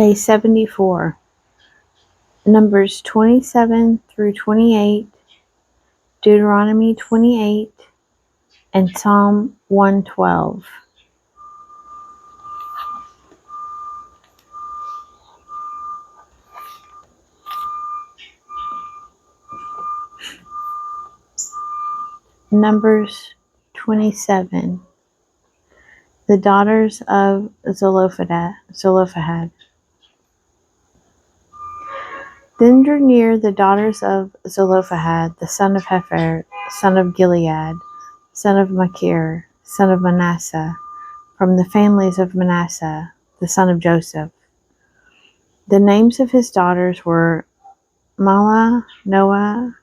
Day 74. Numbers 27 through 28, Deuteronomy 28, and Psalm 112. Numbers 27. The daughters of Zelophehad. Then drew near the daughters of Zelophehad, the son of Hepher, son of Gilead, son of Machir, son of Manasseh, from the families of Manasseh, the son of Joseph. The names of his daughters were Mahlah, Noah,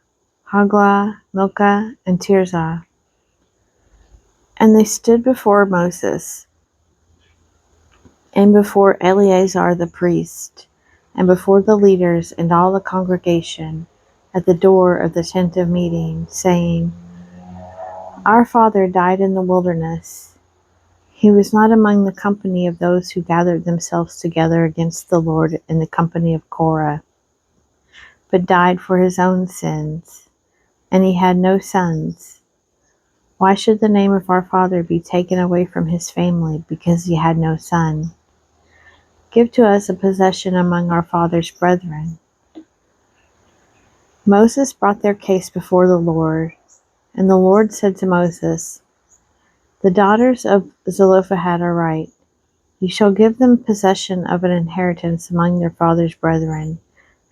Hoglah, Milcah, and Tirzah. And they stood before Moses, and before Eleazar the priest, and before the leaders and all the congregation, at the door of the tent of meeting, saying, Our father died in the wilderness. He was not among the company of those who gathered themselves together against the Lord in the company of Korah, but died for his own sins, and he had no sons. Why should the name of our father be taken away from his family because he had no son? Give to us a possession among our father's brethren. Moses brought their case before the Lord, and the Lord said to Moses, The daughters of Zelophehad are right. You shall give them possession of an inheritance among their father's brethren,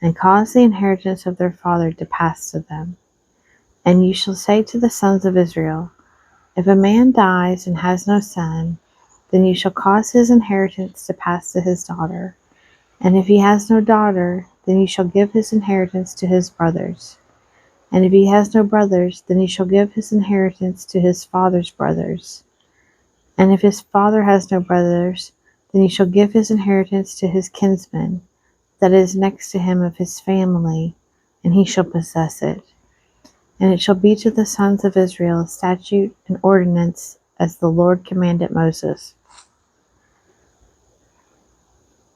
and cause the inheritance of their father to pass to them. And you shall say to the sons of Israel, If a man dies and has no son, then you shall cause his inheritance to pass to his daughter. And if he has no daughter, then you shall give his inheritance to his brothers. And if he has no brothers, then he shall give his inheritance to his father's brothers. And if his father has no brothers, then he shall give his inheritance to his kinsman, that is next to him of his family, and he shall possess it. And it shall be to the sons of Israel a statute and ordinance, as the Lord commanded Moses.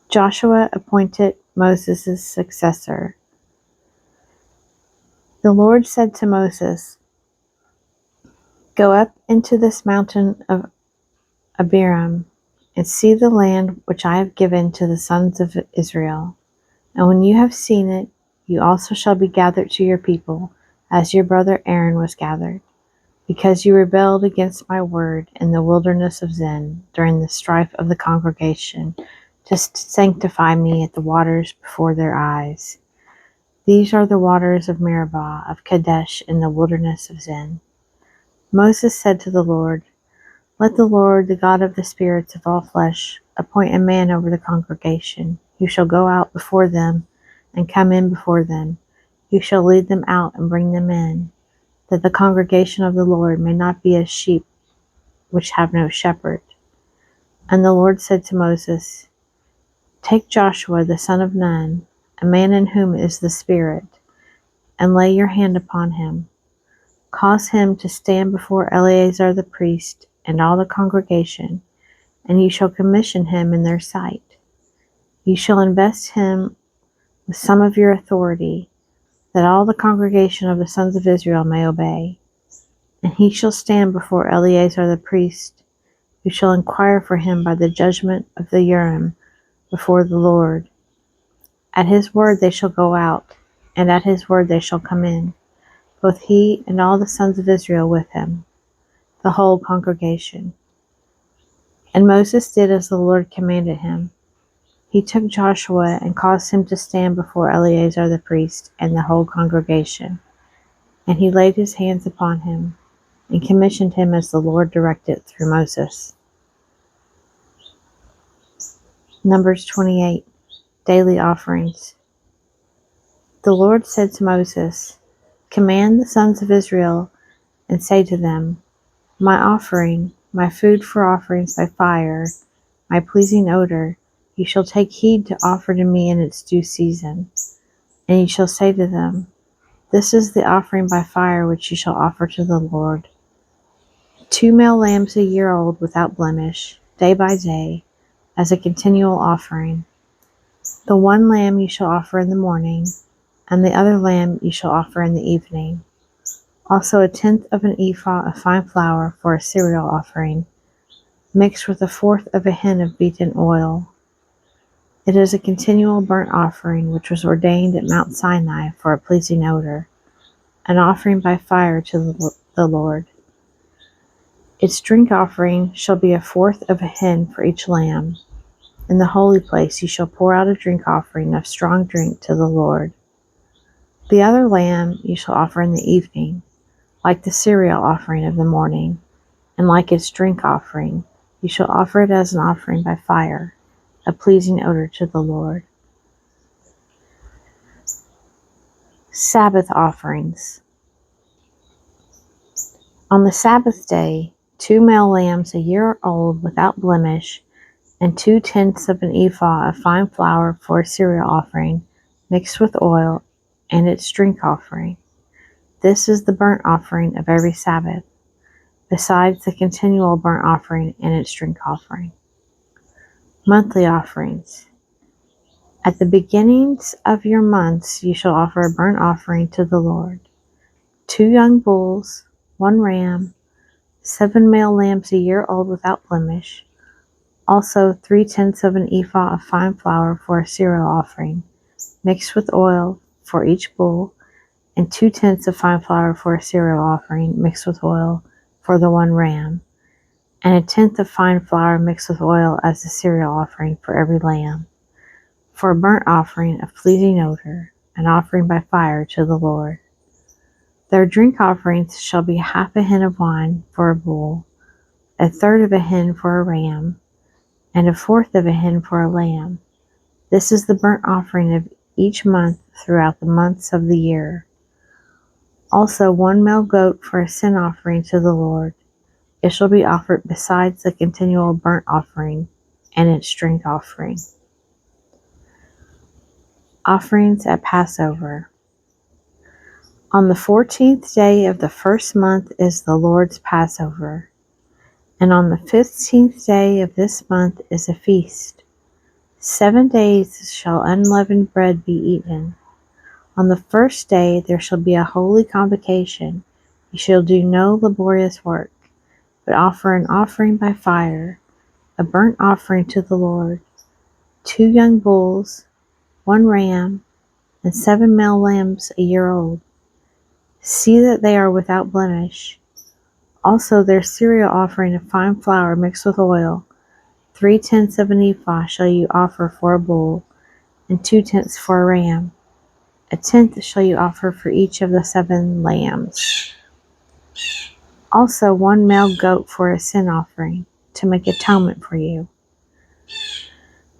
Joshua appointed Moses' successor. The Lord said to Moses, Go up into this mountain of Abiram, and see the land which I have given to the sons of Israel. And when you have seen it, you also shall be gathered to your people, as your brother Aaron was gathered, because you rebelled against my word in the wilderness of Zin during the strife of the congregation, to sanctify me at the waters before their eyes. These are the waters of Meribah of Kadesh in the wilderness of Zin. Moses said to the Lord, Let the Lord, the God of the spirits of all flesh, appoint a man over the congregation, who shall go out before them and come in before them, who shall lead them out and bring them in, that the congregation of the Lord may not be as sheep which have no shepherd. And the Lord said to Moses, Take Joshua the son of Nun, a man in whom is the Spirit, and lay your hand upon him. Cause him to stand before Eleazar the priest and all the congregation, and you shall commission him in their sight. You shall invest him with some of your authority, that all the congregation of the sons of Israel may obey. And he shall stand before Eleazar the priest, who shall inquire for him by the judgment of the Urim before the Lord. At his word they shall go out, and at his word they shall come in, both he and all the sons of Israel with him, the whole congregation. And Moses did as the Lord commanded him. He took Joshua and caused him to stand before Eleazar the priest and the whole congregation. And he laid his hands upon him, and commissioned him as the Lord directed through Moses. Numbers 28. Daily Offerings. The Lord said to Moses, Command the sons of Israel, and say to them, My offering, my food for offerings by fire, my pleasing odor, you shall take heed to offer to me in its due season. And you shall say to them, This is the offering by fire which you shall offer to the Lord. 2 male lambs a year old without blemish, day by day, as a continual offering. The one lamb you shall offer in the morning, and the other lamb you shall offer in the evening. Also 1/10 of an ephah of fine flour for a cereal offering, mixed with 1/4 of a hin of beaten oil. It is a continual burnt offering which was ordained at Mount Sinai for a pleasing odor, an offering by fire to the Lord. Its drink offering shall be 1/4 of a hin for each lamb. In the holy place you shall pour out a drink offering of strong drink to the Lord. The other lamb you shall offer in the evening, like the cereal offering of the morning, and like its drink offering. You shall offer it as an offering by fire, a pleasing odor to the Lord. Sabbath offerings. On the Sabbath day, 2 male lambs a year old without blemish, and 2/10 of an ephah of fine flour for a cereal offering, mixed with oil, and its drink offering. This is the burnt offering of every Sabbath, besides the continual burnt offering and its drink offering. Monthly offerings. At the beginnings of your months you shall offer a burnt offering to the Lord. 2 young bulls, 1 ram, 7 male lambs a year old without blemish, also 3/10 of an ephah of fine flour for a cereal offering, mixed with oil for each bull, and 2/10 of fine flour for a cereal offering, mixed with oil for the 1 ram, and 1/10 of fine flour mixed with oil as the cereal offering for every lamb, for a burnt offering of pleasing odor, an offering by fire to the Lord. Their drink offerings shall be 1/2 a hin of wine for a bull, 1/3 of a hin for a ram, and 1/4 of a hin for a lamb. This is the burnt offering of each month throughout the months of the year. Also 1 male goat for a sin offering to the Lord. It shall be offered besides the continual burnt offering and its drink offering. Offerings at Passover. On the 14th day of the first month is the Lord's Passover, and on the 15th day of this month is a feast. 7 days shall unleavened bread be eaten. On the first day there shall be a holy convocation. You shall do no laborious work, but offer an offering by fire, a burnt offering to the Lord, 2 young bulls, 1 ram, and 7 male lambs a year old. See that they are without blemish. Also their cereal offering of fine flour mixed with oil, 3/10 of an ephah shall you offer for a bull, and 2/10 for a ram. 1/10 shall you offer for each of the 7 lambs. Also 1 male goat for a sin offering, to make atonement for you.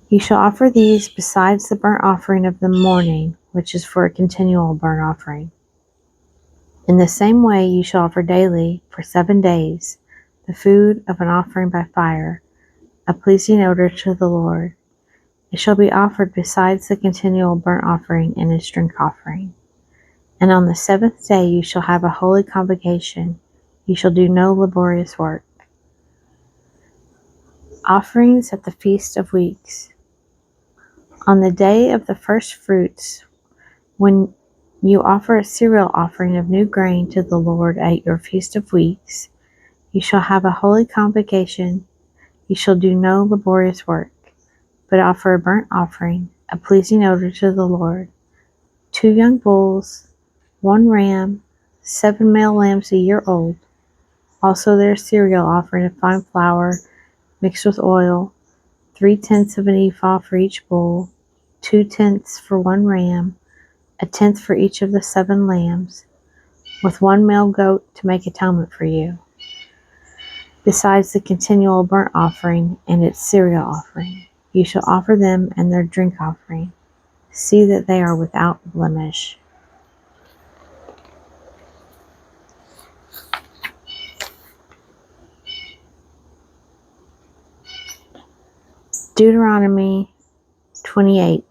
You shall offer these besides the burnt offering of the morning, which is for a continual burnt offering. In the same way you shall offer daily, for 7 days, the food of an offering by fire, a pleasing odor to the Lord. It shall be offered besides the continual burnt offering and its drink offering. And on the 7th day you shall have a holy convocation. You shall do no laborious work. Offerings at the Feast of Weeks. On the day of the first fruits, when you offer a cereal offering of new grain to the Lord at your Feast of Weeks, you shall have a holy convocation. You shall do no laborious work, but offer a burnt offering, a pleasing odor to the Lord, 2 young bulls, 1 ram, 7 male lambs a year old, also their cereal offering of fine flour mixed with oil, 3/10 of an ephah for each bull, 2/10 for 1 ram, 1/10 for each of the 7 lambs, with 1 male goat to make atonement for you, besides the continual burnt offering and its cereal offering. You shall offer them and their drink offering. See that they are without blemish. Deuteronomy 28.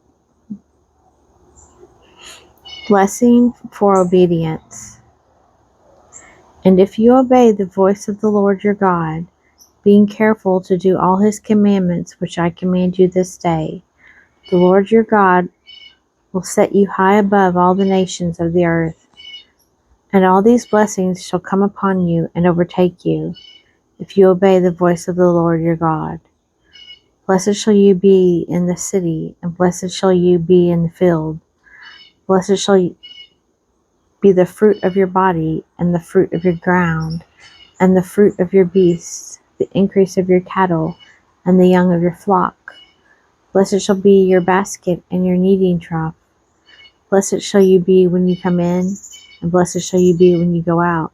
Blessing for obedience. And if you obey the voice of the Lord your God, being careful to do all his commandments which I command you this day, The Lord your God will set you high above all the nations of the earth, and all these blessings shall come upon you and overtake you, if you obey the voice of the Lord your God. Blessed shall you be in the city, and blessed shall you be in the field. Blessed shall be the fruit of your body, and the fruit of your ground, and the fruit of your beasts, the increase of your cattle, and the young of your flock. Blessed shall be your basket and your kneading trough. Blessed shall you be when you come in, and blessed shall you be when you go out.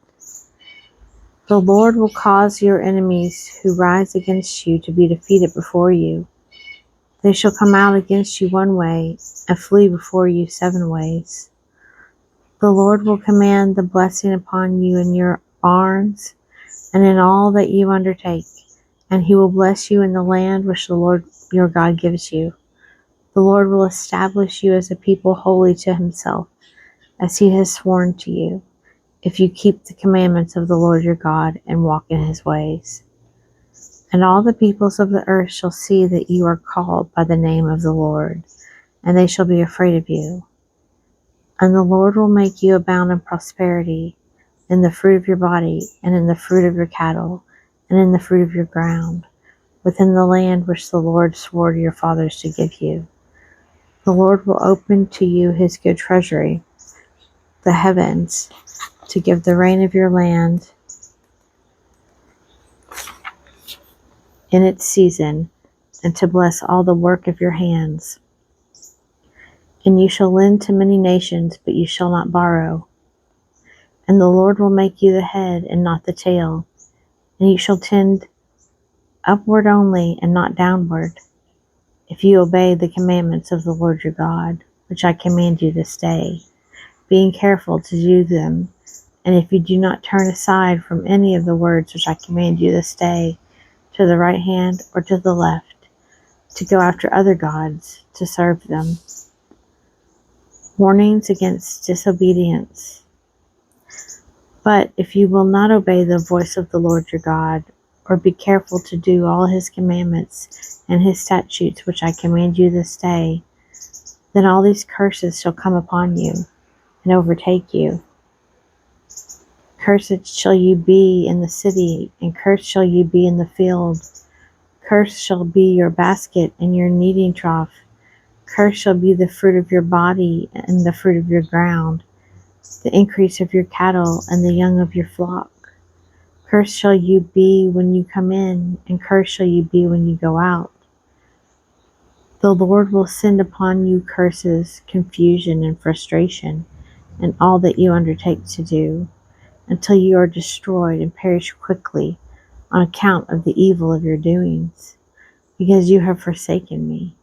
The Lord will cause your enemies who rise against you to be defeated before you. They shall come out against you one way, and flee before you 7 ways. The Lord will command the blessing upon you in your barns and in all that you undertake, and he will bless you in the land which the Lord your God gives you. The Lord will establish you as a people holy to himself, as he has sworn to you, if you keep the commandments of the Lord your God and walk in his ways. And all the peoples of the earth shall see that you are called by the name of the Lord, and they shall be afraid of you. And the Lord will make you abound in prosperity, in the fruit of your body, and in the fruit of your cattle, and in the fruit of your ground, within the land which the Lord swore to your fathers to give you. The Lord will open to you his good treasury, the heavens, to give the rain of your land in its season, and to bless all the work of your hands. And you shall lend to many nations, but you shall not borrow. And the Lord will make you the head and not the tail, and you shall tend upward only and not downward, if you obey the commandments of the Lord your God, which I command you this day, being careful to do them. And if you do not turn aside from any of the words which I command you this day, to the right hand or to the left, to go after other gods, to serve them. Warnings against disobedience. But if you will not obey the voice of the Lord your God, or be careful to do all his commandments and his statutes which I command you this day, then all these curses shall come upon you and overtake you. Cursed shall you be in the city, and cursed shall you be in the field. Cursed shall be your basket and your kneading trough. Cursed shall be the fruit of your body and the fruit of your ground, the increase of your cattle and the young of your flock. Cursed shall you be when you come in, and cursed shall you be when you go out. The Lord will send upon you curses, confusion, and frustration in all that you undertake to do, until you are destroyed and perish quickly on account of the evil of your doings, because you have forsaken me.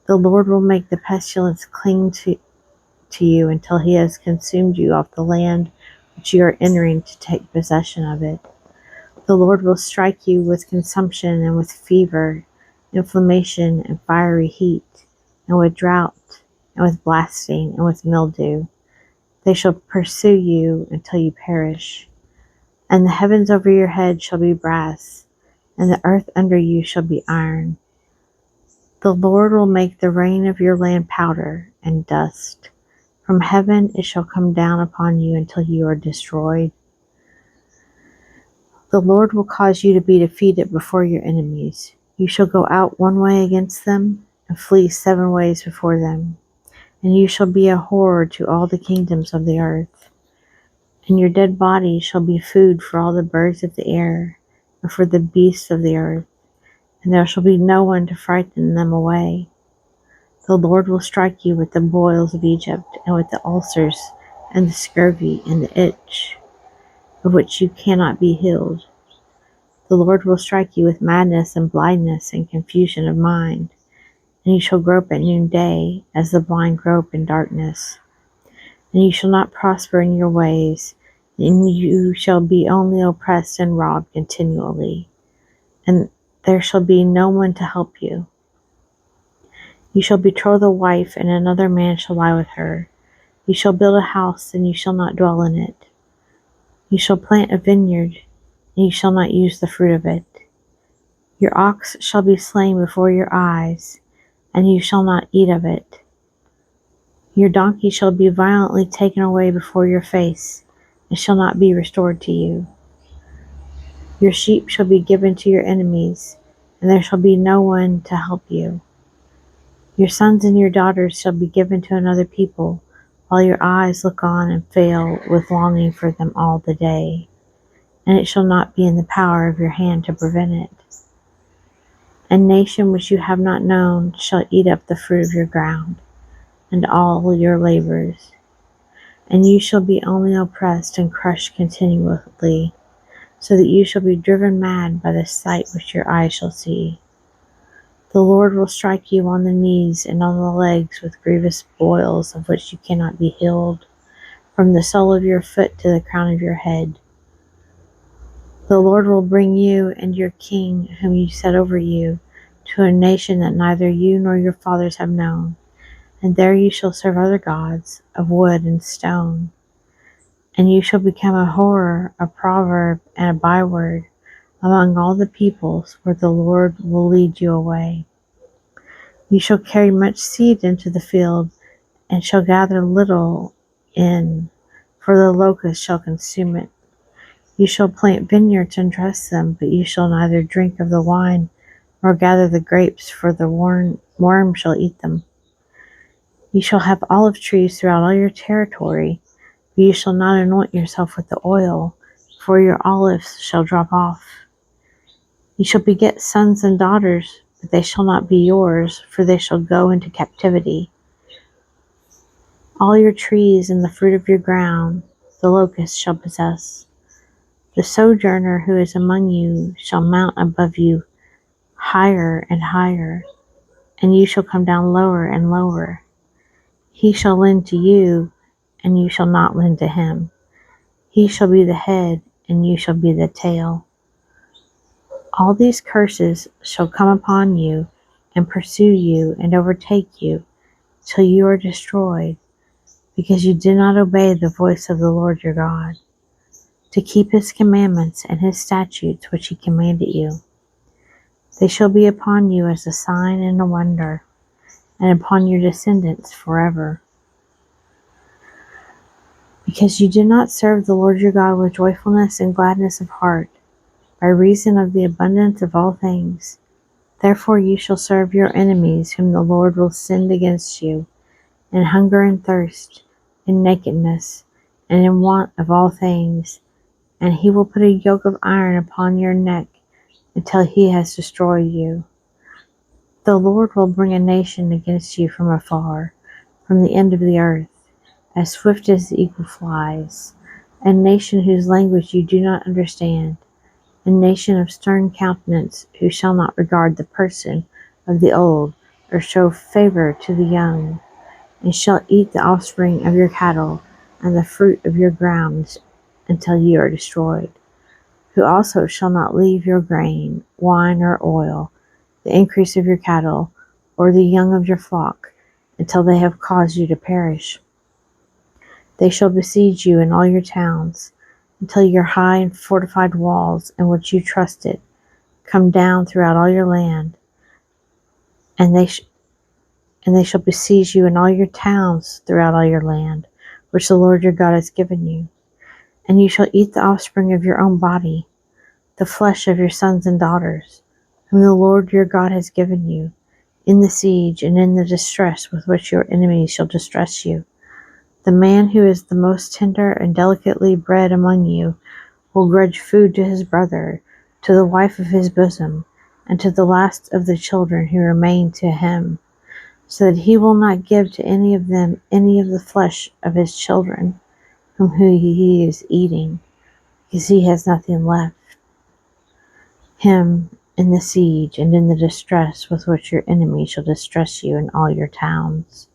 The Lord will make the pestilence cling to you until he has consumed you off the land which you are entering to take possession of it. The Lord will strike you with consumption and with fever, inflammation and fiery heat, and with drought, and with blasting, and with mildew. They shall pursue you until you perish. And the heavens over your head shall be brass, and the earth under you shall be iron. The Lord will make the rain of your land powder and dust. From heaven it shall come down upon you until you are destroyed. The Lord will cause you to be defeated before your enemies. You shall go out one way against them, and flee 7 ways before them. And you shall be a horror to all the kingdoms of the earth. And your dead bodies shall be food for all the birds of the air, and for the beasts of the earth. And there shall be no one to frighten them away. The Lord will strike you with the boils of Egypt, and with the ulcers, and the scurvy, and the itch, of which you cannot be healed. The Lord will strike you with madness and blindness and confusion of mind, and you shall grope at noonday, as the blind grope in darkness. And you shall not prosper in your ways, and you shall be only oppressed and robbed continually, and there shall be no one to help you. You shall betroth a wife, and another man shall lie with her. You shall build a house, and you shall not dwell in it. You shall plant a vineyard, and you shall not use the fruit of it. Your ox shall be slain before your eyes, and you shall not eat of it. Your donkey shall be violently taken away before your face, and shall not be restored to you. Your sheep shall be given to your enemies, and there shall be no one to help you. Your sons and your daughters shall be given to another people, while your eyes look on and fail with longing for them all the day, and it shall not be in the power of your hand to prevent it. A nation which you have not known shall eat up the fruit of your ground, and all your labors, and you shall be only oppressed and crushed continually, so that you shall be driven mad by the sight which your eyes shall see. The Lord will strike you on the knees and on the legs with grievous boils of which you cannot be healed, from the sole of your foot to the crown of your head. The Lord will bring you and your king, whom you set over you, to a nation that neither you nor your fathers have known, and there you shall serve other gods of wood and stone. And you shall become a horror, a proverb, and a byword among all the peoples where the Lord will lead you away. You shall carry much seed into the field, and shall gather little in, for the locust shall consume it. You shall plant vineyards and dress them, but you shall neither drink of the wine nor gather the grapes, for the worm shall eat them. You shall have olive trees throughout all your territory, but you shall not anoint yourself with the oil, for your olives shall drop off. You shall beget sons and daughters, but they shall not be yours, for they shall go into captivity. All your trees and the fruit of your ground the locust shall possess. The sojourner who is among you shall mount above you higher and higher, and you shall come down lower and lower. He shall lend to you, and you shall not lend to him. He shall be the head, and you shall be the tail. All these curses shall come upon you, and pursue you, and overtake you, till you are destroyed, because you did not obey the voice of the Lord your God, to keep his commandments and his statutes which he commanded you. They shall be upon you as a sign and a wonder, and upon your descendants forever. Because you did not serve the Lord your God with joyfulness and gladness of heart, by reason of the abundance of all things. Therefore you shall serve your enemies, whom the Lord will send against you, in hunger and thirst, in nakedness, and in want of all things. And he will put a yoke of iron upon your neck, until he has destroyed you. The Lord will bring a nation against you from afar, from the end of the earth, as swift as the eagle flies, a nation whose language you do not understand, a nation of stern countenance, who shall not regard the person of the old, or show favor to the young, and shall eat the offspring of your cattle and the fruit of your grounds until you are destroyed, who also shall not leave your grain, wine, or oil, the increase of your cattle, or the young of your flock, until they have caused you to perish. They shall besiege you in all your towns, until your high and fortified walls, in which you trusted, come down throughout all your land, and they shall besiege you in all your towns throughout all your land, which the Lord your God has given you. And you shall eat the offspring of your own body, the flesh of your sons and daughters, whom the Lord your God has given you, in the siege and in the distress with which your enemies shall distress you. The man who is the most tender and delicately bred among you will grudge food to his brother, to the wife of his bosom, and to the last of the children who remain to him, so that he will not give to any of them any of the flesh of his children, whom he is eating, because he has nothing left. Him in the siege and in the distress with which your enemies shall distress you in all your towns.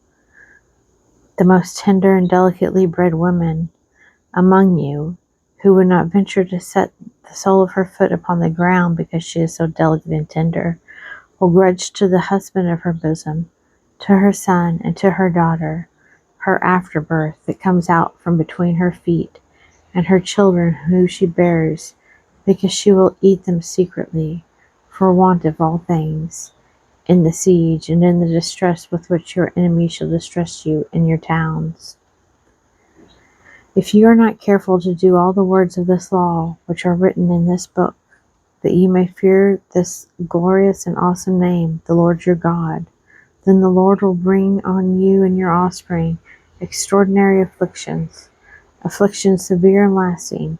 The most tender and delicately bred woman among you, who would not venture to set the sole of her foot upon the ground because she is so delicate and tender, will grudge to the husband of her bosom, to her son and to her daughter, her afterbirth that comes out from between her feet, and her children who she bears, because she will eat them secretly, for want of all things, in the siege and in the distress with which your enemy shall distress you in your towns. If you are not careful to do all the words of this law which are written in this book, that you may fear this glorious and awesome name, the Lord your God, then the Lord will bring on you and your offspring extraordinary afflictions, afflictions severe and lasting,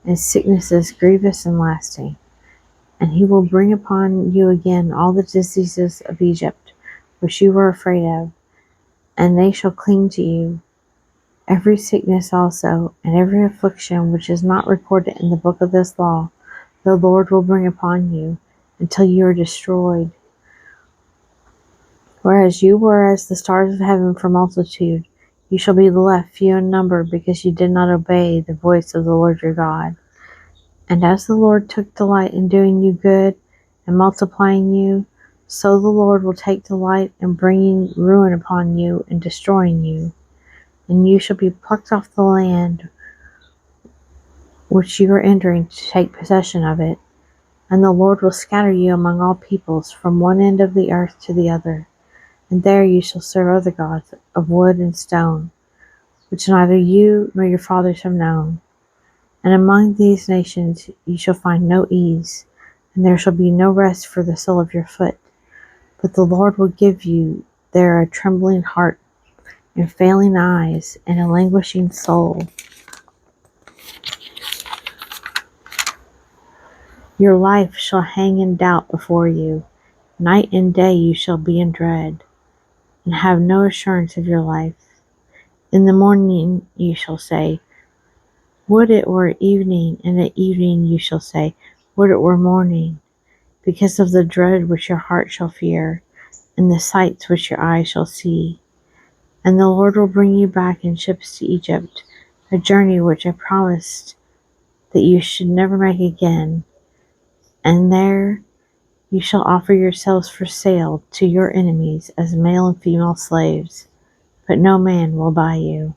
and sicknesses grievous and lasting. And he will bring upon you again all the diseases of Egypt, which you were afraid of, and they shall cling to you. Every sickness also, and every affliction which is not recorded in the book of this law, the Lord will bring upon you, until you are destroyed. Whereas you were as the stars of heaven for multitude, you shall be left few in number, because you did not obey the voice of the Lord your God. And as the Lord took delight in doing you good and multiplying you, so the Lord will take delight in bringing ruin upon you and destroying you. And you shall be plucked off the land which you are entering to take possession of it. And the Lord will scatter you among all peoples from one end of the earth to the other. And there you shall serve other gods of wood and stone, which neither you nor your fathers have known. And among these nations you shall find no ease, and there shall be no rest for the sole of your foot. But the Lord will give you there a trembling heart, and failing eyes, and a languishing soul. Your life shall hang in doubt before you. Night and day you shall be in dread, and have no assurance of your life. In the morning you shall say, would it were evening, and at evening you shall say, would it were morning, because of the dread which your heart shall fear, and the sights which your eyes shall see. And the Lord will bring you back in ships to Egypt, a journey which I promised that you should never make again. And there you shall offer yourselves for sale to your enemies as male and female slaves, but no man will buy you.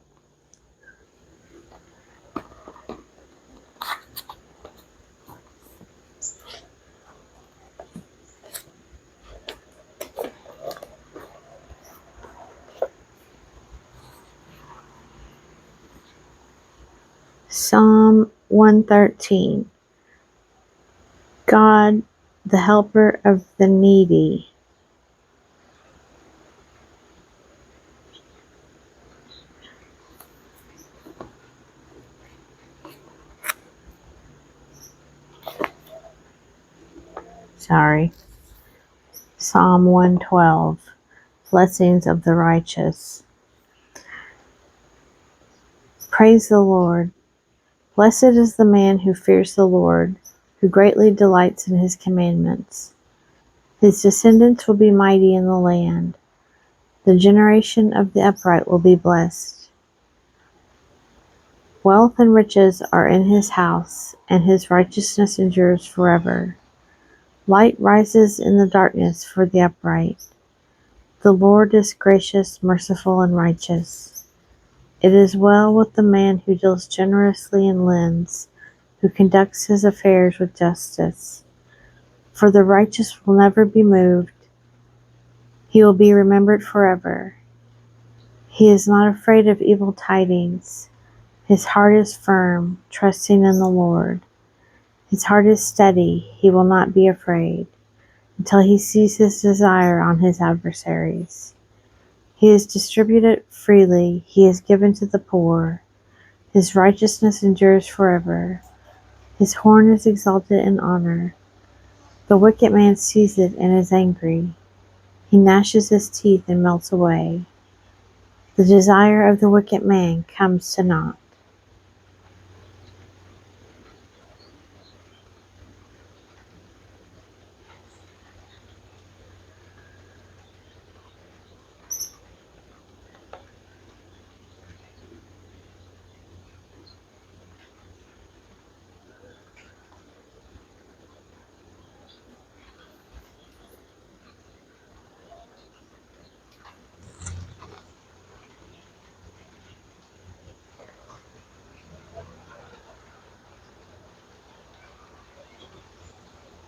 Psalm 113. God, the helper of the needy. Psalm 112. Blessings of the righteous. Praise the Lord. Blessed is the man who fears the Lord, who greatly delights in his commandments. His descendants will be mighty in the land. The generation of the upright will be blessed. Wealth and riches are in his house, and his righteousness endures forever. Light rises in the darkness for the upright. The Lord is gracious, merciful, and righteous. It is well with the man who deals generously and lends, who conducts his affairs with justice. For the righteous will never be moved. He will be remembered forever. He is not afraid of evil tidings. His heart is firm, trusting in the Lord. His heart is steady. He will not be afraid until he sees his desire on his adversaries. He is distributed freely. He is given to the poor. His righteousness endures forever. His horn is exalted in honor. The wicked man sees it and is angry. He gnashes his teeth and melts away. The desire of the wicked man comes to naught.